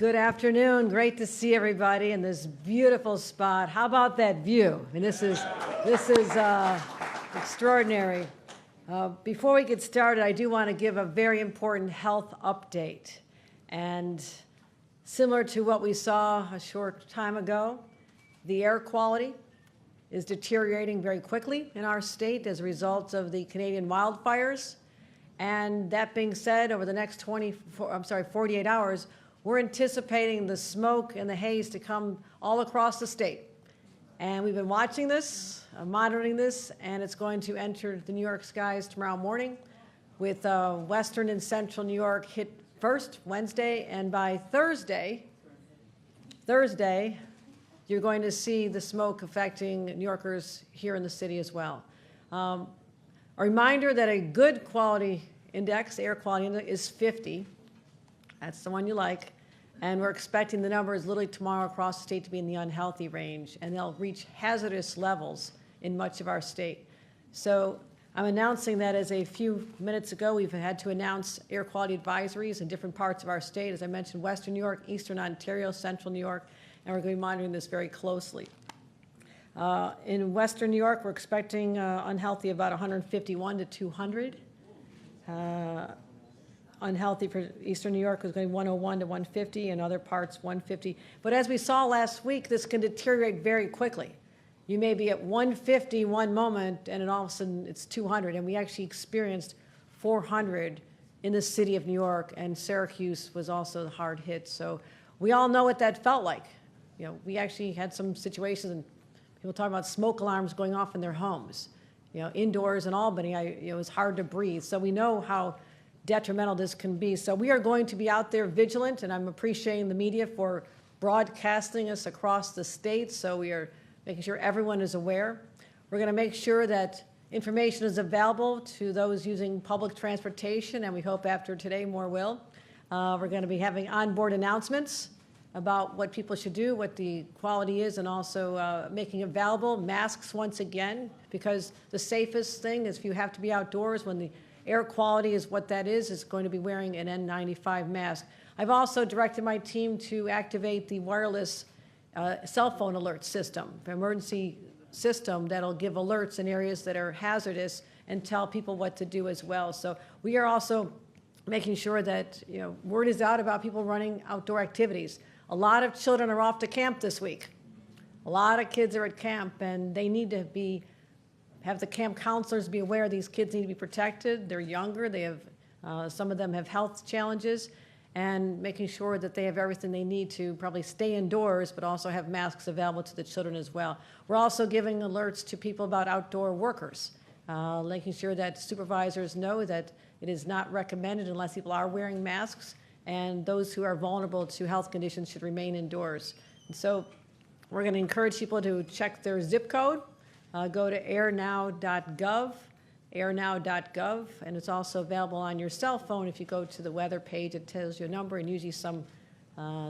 Good afternoon. Great to see everybody in this beautiful spot. How about that view? I mean, this is extraordinary. Before we get started, I do want to give a very important health update. And similar to what we saw a short time ago, the air quality is deteriorating very quickly in our state as a result of the Canadian wildfires. And that being said, over the next 48 hours, we're anticipating the smoke and the haze to come all across the state. And we've been watching this, monitoring this, and it's going to enter the New York skies tomorrow morning with western and central New York hit first, Wednesday, and by Thursday, you're going to see the smoke affecting New Yorkers here in the city as well. A reminder that a good quality index, air quality index, is 50. That's the one you like. And we're expecting the numbers literally tomorrow across the state to be in the unhealthy range, and they'll reach hazardous levels in much of our state. So I'm announcing that as a few minutes ago, we've had to announce air quality advisories in different parts of our state. As I mentioned, Western New York, Eastern Ontario, Central New York, and we're going to be monitoring this very closely. In Western New York, we're expecting unhealthy about 151 to 200. Unhealthy for Eastern New York is going to be 101 to 150, and other parts 150. But as we saw last week, this can deteriorate very quickly. You may be at 150 one moment, and then all of a sudden it's 200. And we actually experienced 400 in the city of New York, and Syracuse was also the hard hit. So we all know what that felt like. You know, we actually had some situations, and people talk about smoke alarms going off in their homes. You know, indoors in Albany, it was hard to breathe. So we know how detrimental this can be. So we are going to be out there vigilant, and I'm appreciating the media for broadcasting us across the state. So we are making sure everyone is aware. We're going to make sure that information is available to those using public transportation, and we hope after today more will. We're going to be having onboard announcements about what people should do, what the quality is, and also making available masks once again, because the safest thing is if you have to be outdoors when the air quality is what that is going to be wearing an N95 mask. I've also directed my team to activate the wireless cell phone alert system, an emergency system that'll give alerts in areas that are hazardous and tell people what to do as well. So we are also making sure that word is out about people running outdoor activities. A lot of children are off to camp this week. A lot of kids are at camp, and they need to have the camp counselors be aware these kids need to be protected. They're younger. They have some of them have health challenges, and making sure that they have everything they need to probably stay indoors, but also have masks available to the children as well. We're also giving alerts to people about outdoor workers, making sure that supervisors know that it is not recommended unless people are wearing masks, and those who are vulnerable to health conditions should remain indoors. And so we're going to encourage people to check their zip code. Go to airnow.gov, and it's also available on your cell phone. If you go to the weather page, it tells you a number and usually some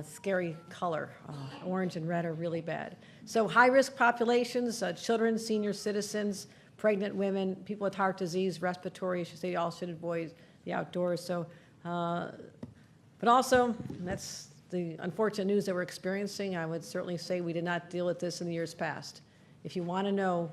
scary color. Orange and red are really bad. So high-risk populations, children, senior citizens, pregnant women, people with heart disease, respiratory issues, they all should avoid the outdoors. So, but also, that's the unfortunate news that we're experiencing. I would certainly say we did not deal with this in the years past. If you want to know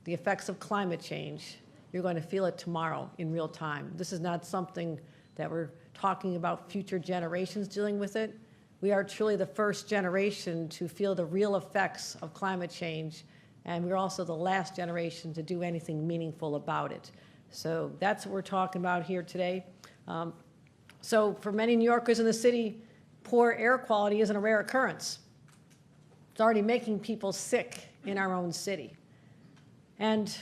the effects of climate change, you're going to feel it tomorrow in real time. This is not something that we're talking about future generations dealing with it. We are truly the first generation to feel the real effects of climate change, and we're also the last generation to do anything meaningful about it. So that's what we're talking about here today. So for many New Yorkers in the city, poor air quality isn't a rare occurrence. It's already making people sick in our own city. And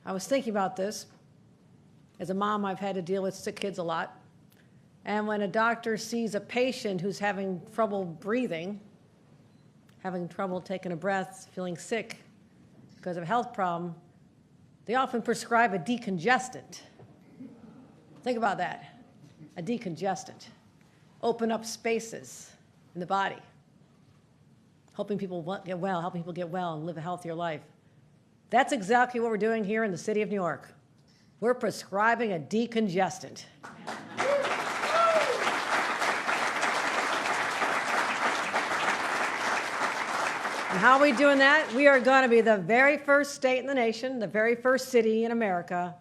I was thinking about this. As a mom, I've had to deal with sick kids a lot. And when a doctor sees a patient who's having trouble breathing, having trouble taking a breath, feeling sick because of a health problem, they often prescribe a decongestant. Think about that, a decongestant. Open up spaces in the body, helping people get well and live a healthier life. That's exactly what we're doing here in the city of New York. We're prescribing a decongestant. And how are we doing that? We are going to be the very first state in the nation, the very first city in America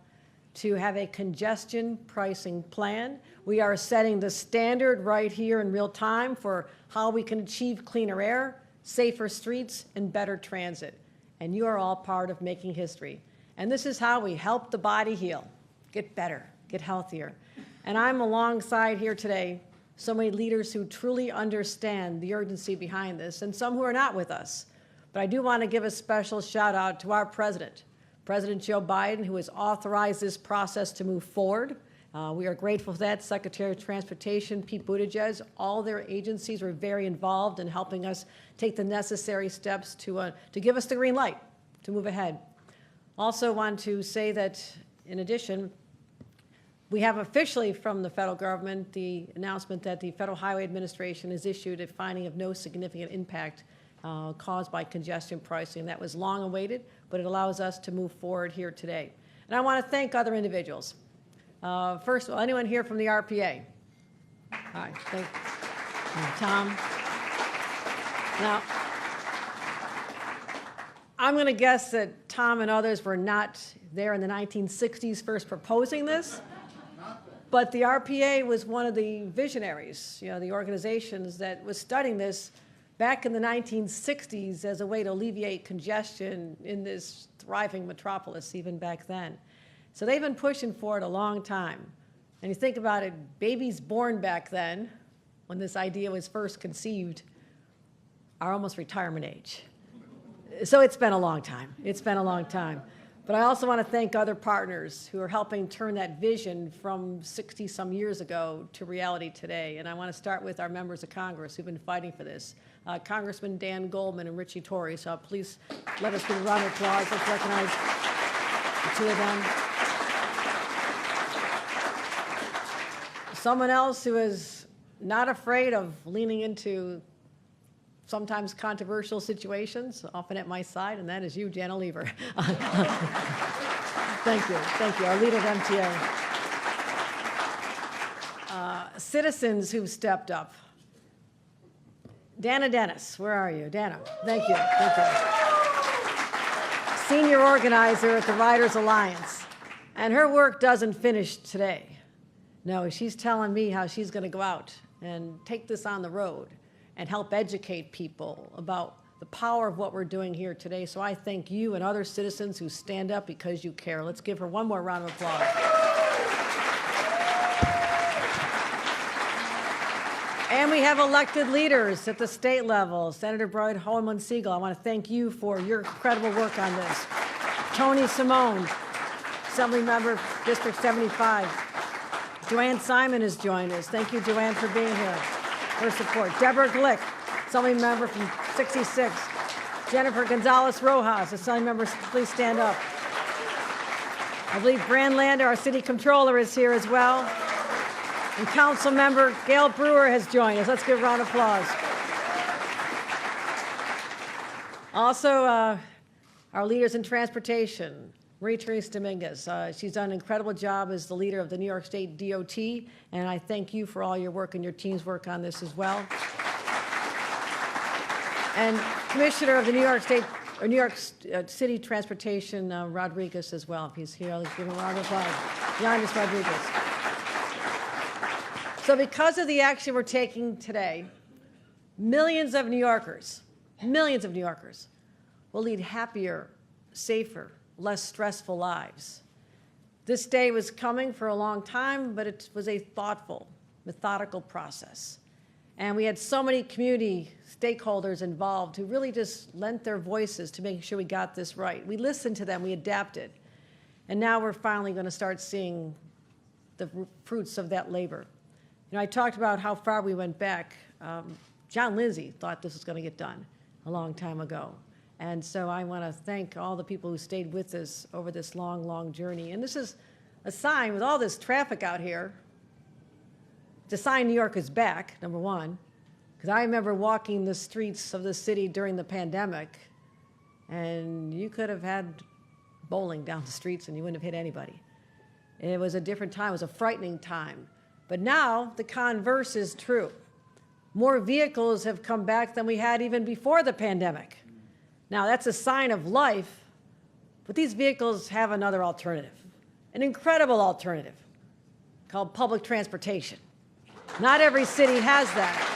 to have a congestion pricing plan. We are setting the standard right here in real time for how we can achieve cleaner air, safer streets, and better transit. And you are all part of making history. And this is how we help the body heal, get better, get healthier. And I'm alongside here today so many leaders who truly understand the urgency behind this, and some who are not with us. But I do want to give a special shout out to our president, President Joe Biden, who has authorized this process to move forward. We are grateful for that. Secretary of Transportation, Pete Buttigieg, all their agencies were very involved in helping us take the necessary steps to give us the green light to move ahead. Also want to say that, in addition, we have officially from the federal government the announcement that the Federal Highway Administration has issued a finding of no significant impact caused by congestion pricing. That was long awaited, but it allows us to move forward here today. And I want to thank other individuals. First of all, anyone here from the RPA? Hi, thank you. Tom. Now, I'm going to guess that Tom and others were not there in the 1960s first proposing this. But the RPA was one of the visionaries, the organizations that was studying this back in the 1960s as a way to alleviate congestion in this thriving metropolis even back then. So they've been pushing for it a long time. And you think about it, babies born back then, when this idea was first conceived, are almost retirement age. So it's been a long time. It's been a long time. But I also want to thank other partners who are helping turn that vision from 60-some years ago to reality today. And I want to start with our members of Congress who've been fighting for this. Congressman Dan Goldman and Richie Torrey. So please let us give a round of applause. Let's recognize the two of them. Someone else who is not afraid of leaning into sometimes controversial situations, often at my side, and that is you, Jenna Lever. Thank you, our leader of MTA. Citizens who've stepped up. Dana Dennis, where are you? Dana, thank you. Senior organizer at the Riders Alliance. And her work doesn't finish today. No, she's telling me how she's going to go out and take this on the road and help educate people about the power of what we're doing here today. So I thank you and other citizens who stand up because you care. Let's give her one more round of applause. And we have elected leaders at the state level. Senator Brad Holman-Siegel, I want to thank you for your incredible work on this. Tony Simone, Assembly Member, District 75. Joanne Simon has joined us. Thank you, Joanne, for being here. Her support. Deborah Glick, Assembly Member from 66. Jennifer Gonzalez Rojas, Assembly Member, please stand up. I believe Brand Lander, our City Controller, is here as well. And Council Member Gail Brewer has joined us. Let's give a round of applause. Also, our leaders in transportation. Marie-Therese Dominguez. She's done an incredible job as the leader of the New York State DOT, and I thank you for all your work and your team's work on this as well. And Commissioner of the New York City Transportation, Rodriguez as well. If he's here, I'll give him a round of applause. Yannis Rodriguez. So because of the action we're taking today, millions of New Yorkers will lead happier, safer, less stressful lives. This day was coming for a long time, but it was a thoughtful, methodical process. And we had so many community stakeholders involved who really just lent their voices to make sure we got this right. We listened to them, we adapted. And now we're finally going to start seeing the fruits of that labor. I talked about how far we went back. John Lindsay thought this was going to get done a long time ago. And so I want to thank all the people who stayed with us over this long, long journey. And this is a sign, with all this traffic out here, it's a sign New York is back, number one, because I remember walking the streets of the city during the pandemic, and you could have had bowling down the streets and you wouldn't have hit anybody. It was a different time. It was a frightening time. But now the converse is true. More vehicles have come back than we had even before the pandemic. Now, that's a sign of life, but these vehicles have another alternative, an incredible alternative called public transportation. Not every city has that.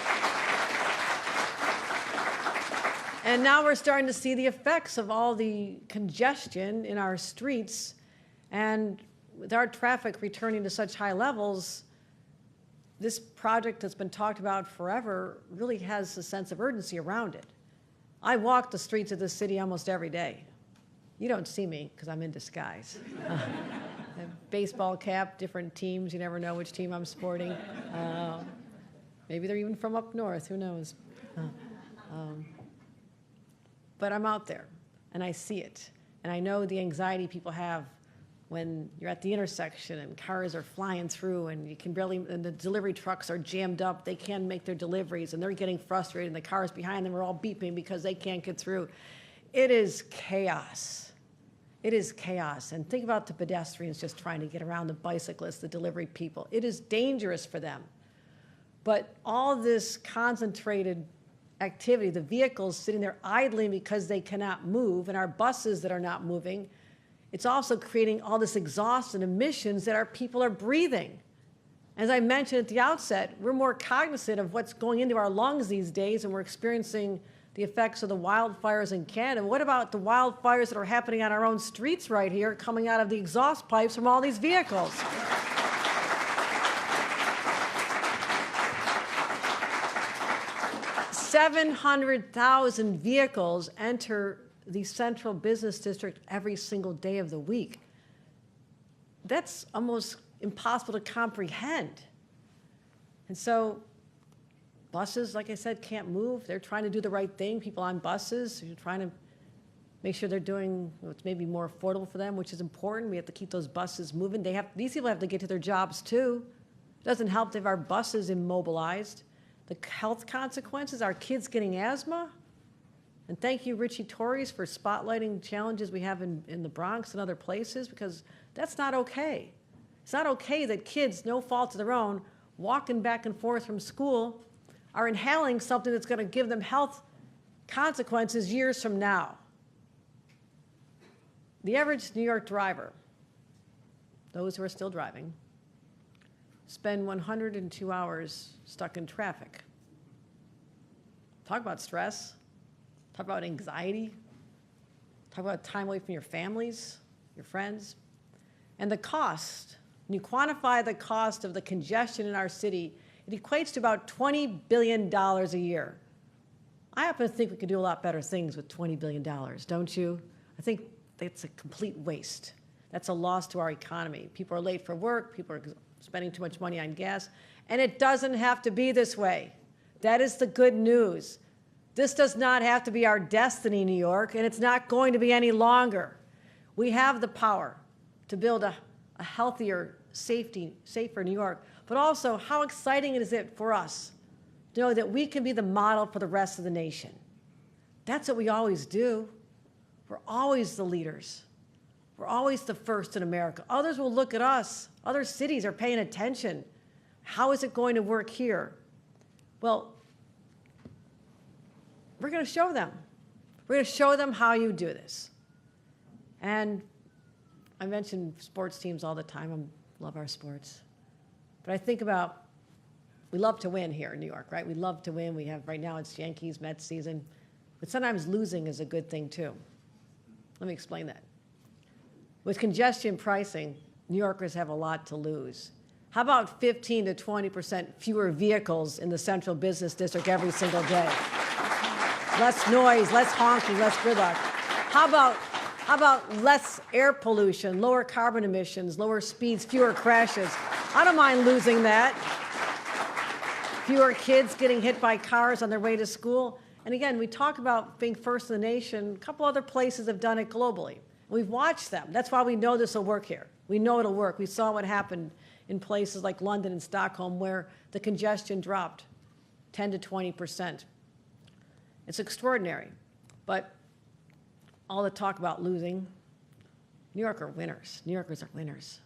And now we're starting to see the effects of all the congestion in our streets, and with our traffic returning to such high levels, this project that's been talked about forever really has a sense of urgency around it. I walk the streets of this city almost every day. You don't see me because I'm in disguise. Baseball cap, different teams, you never know which team I'm sporting. Maybe they're even from up north, who knows? But I'm out there, and I see it. And I know the anxiety people have when you're at the intersection and cars are flying through and you can barely, and the delivery trucks are jammed up, they can't make their deliveries, and they're getting frustrated, and the cars behind them are all beeping because they can't get through. It is chaos. It is chaos. And think about the pedestrians just trying to get around, the bicyclists, the delivery people. It is dangerous for them. But all this concentrated activity, the vehicles sitting there idling because they cannot move, and our buses that are not moving, it's also creating all this exhaust and emissions that our people are breathing. As I mentioned at the outset, we're more cognizant of what's going into our lungs these days, and we're experiencing the effects of the wildfires in Canada. What about the wildfires that are happening on our own streets right here, coming out of the exhaust pipes from all these vehicles? 700,000 vehicles enter the central business district every single day of the week. That's almost impossible to comprehend. And so buses, like I said, can't move. They're trying to do the right thing. People on buses are trying to make sure they're doing what's maybe more affordable for them, which is important. We have to keep those buses moving. These people have to get to their jobs too. It doesn't help if our buses immobilized. The health consequences, our kids getting asthma. And thank you, Richie Torres, for spotlighting challenges we have in the Bronx and other places, because that's not okay. It's not okay that kids, no fault of their own, walking back and forth from school, are inhaling something that's going to give them health consequences years from now. The average New York driver, those who are still driving, spend 102 hours stuck in traffic. Talk about stress. Talk about anxiety. Talk about time away from your families, your friends. And the cost, when you quantify the cost of the congestion in our city, it equates to about $20 billion a year. I happen to think we could do a lot better things with $20 billion, don't you? I think that's a complete waste. That's a loss to our economy. People are late for work, people are spending too much money on gas, and it doesn't have to be this way. That is the good news. This does not have to be our destiny, New York, and it's not going to be any longer. We have the power to build a healthier, safer New York, but also how exciting is it for us to know that we can be the model for the rest of the nation. That's what we always do. We're always the leaders. We're always the first in America. Others will look at us. Other cities are paying attention. How is it going to work here? Well, we're going to show them. We're going to show them how you do this. And I mention sports teams all the time. I love our sports. But I think about, we love to win here in New York, right? We love to win. We have, right now it's Yankees, Mets season. But sometimes losing is a good thing too. Let me explain that. With congestion pricing, New Yorkers have a lot to lose. How about 15 to 20% fewer vehicles in the central business district every single day? Less noise, less honking, less gridlock. How about less air pollution, lower carbon emissions, lower speeds, fewer crashes? I don't mind losing that. Fewer kids getting hit by cars on their way to school. And again, we talk about being first in the nation. A couple other places have done it globally. We've watched them. That's why we know this will work here. We know it'll work. We saw what happened in places like London and Stockholm, where the congestion dropped 10 to 20%. It's extraordinary. But all the talk about losing, New York are winners. New Yorkers are winners.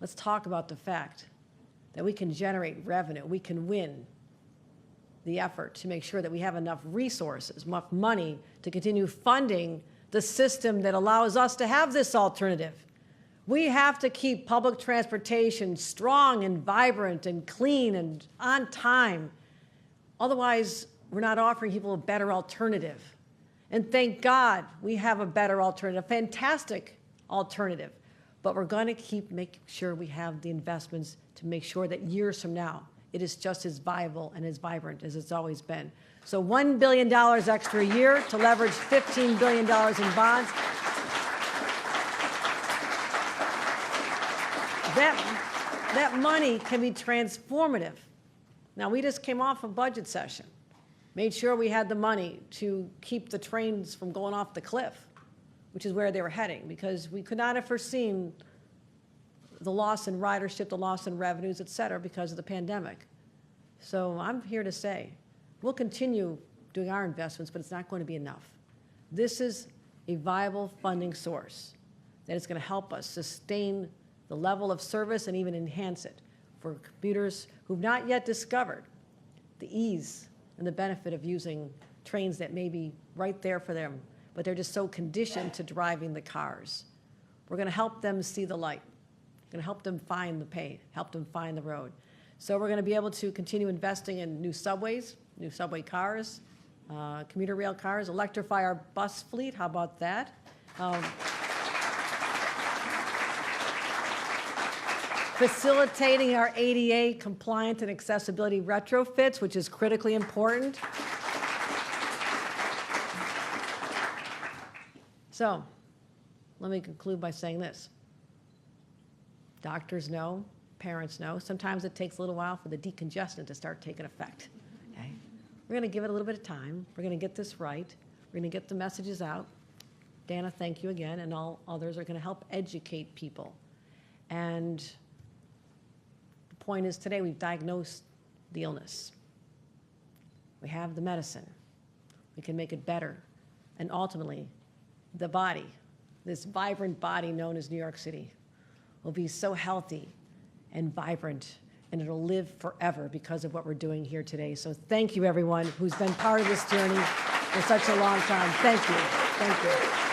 Let's talk about the fact that we can generate revenue. We can win the effort to make sure that we have enough resources, enough money to continue funding the system that allows us to have this alternative. We have to keep public transportation strong and vibrant and clean and on time. Otherwise, we're not offering people a better alternative. And thank God we have a better alternative, a fantastic alternative. But we're going to keep making sure we have the investments to make sure that years from now, it is just as viable and as vibrant as it's always been. So $1 billion extra a year to leverage $15 billion in bonds. That money can be transformative. Now, we just came off a budget session, made sure we had the money to keep the trains from going off the cliff, which is where they were heading, because we could not have foreseen the loss in ridership, the loss in revenues, et cetera, because of the pandemic. So I'm here to say, we'll continue doing our investments, but it's not going to be enough. This is a viable funding source that is going to help us sustain the level of service and even enhance it for commuters who've not yet discovered the ease and the benefit of using trains that may be right there for them, but they're just so conditioned to driving the cars. We're going to help them see the light. We're going to help them find the pain, help them find the road. So we're going to be able to continue investing in new subways, new subway cars, commuter rail cars, electrify our bus fleet. How about that? Facilitating our ADA compliant and accessibility retrofits, which is critically important. So let me conclude by saying this. Doctors know, parents know, sometimes it takes a little while for the decongestant to start taking effect. Okay? We're going to give it a little bit of time. We're going to get this right. We're going to get the messages out. Dana, thank you again, and all others are going to help educate people. And the point is, today we've diagnosed the illness. We have the medicine. We can make it better. And ultimately, the body, this vibrant body known as New York City, will be so healthy and vibrant, and it'll live forever because of what we're doing here today. So thank you, everyone who's been part of this journey for such a long time. Thank you. Thank you.